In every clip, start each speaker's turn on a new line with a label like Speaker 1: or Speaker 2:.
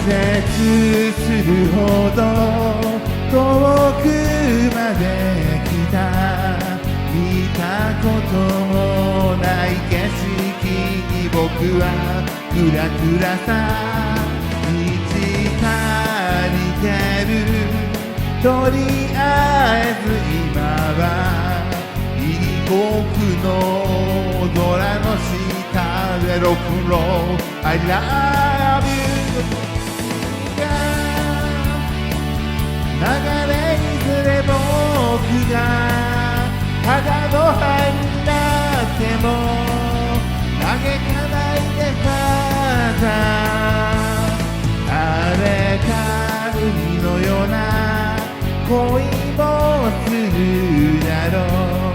Speaker 1: 絶するほど遠くまで来た。見たこともない景色に僕はクラクラさ満ち足りてる。とりあえず今は異国の空の下でロックンロール I love you 流れにずれ僕がただの灰になっても嘆かないでファーザー。荒れた海のような恋もするだろう。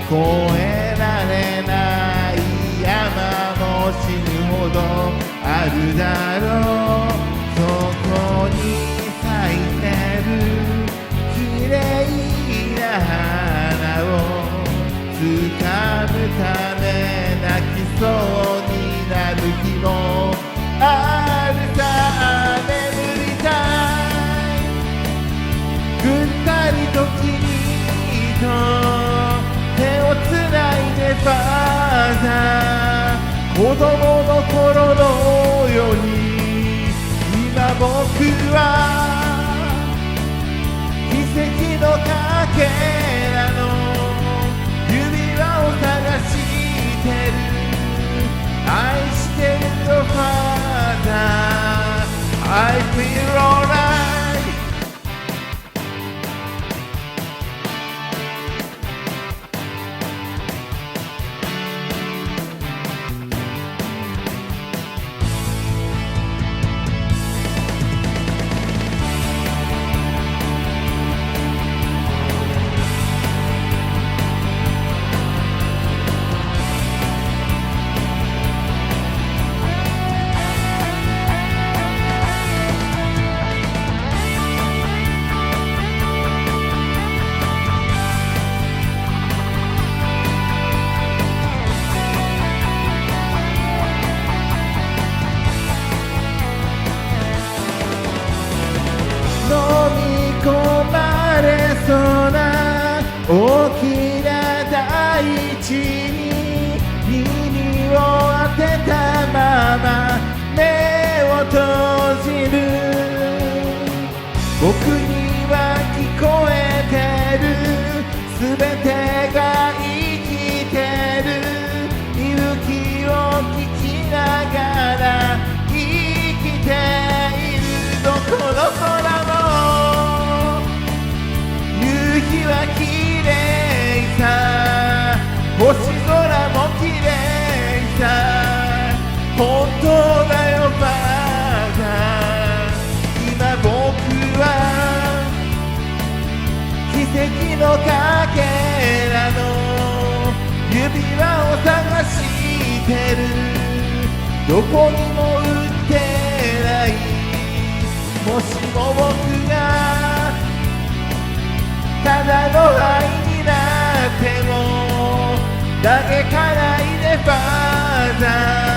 Speaker 1: 越えられない山も死ぬほどあるだろう。そこに咲いてる綺麗な花を掴むため泣きそうになる日もあるさ。眠りたいぐったりと君と手をつないでファーザー。子供の頃のように今僕は奇跡のかけらの指輪を探してる。愛してるよファーザー I feel alright。込まれそうな大きな大地に耳を当てたまま目を閉じる。僕には聞こえてるすべてが生きてる。息吹を聞きながら生きている。どこの空も夕日は綺麗さ、星空も綺麗さ。本当だよファーザー。今僕は奇跡のかけらの指輪を探してる。どこにも売ってない。もしも僕がただの愛になっても嘆かないでファーザー。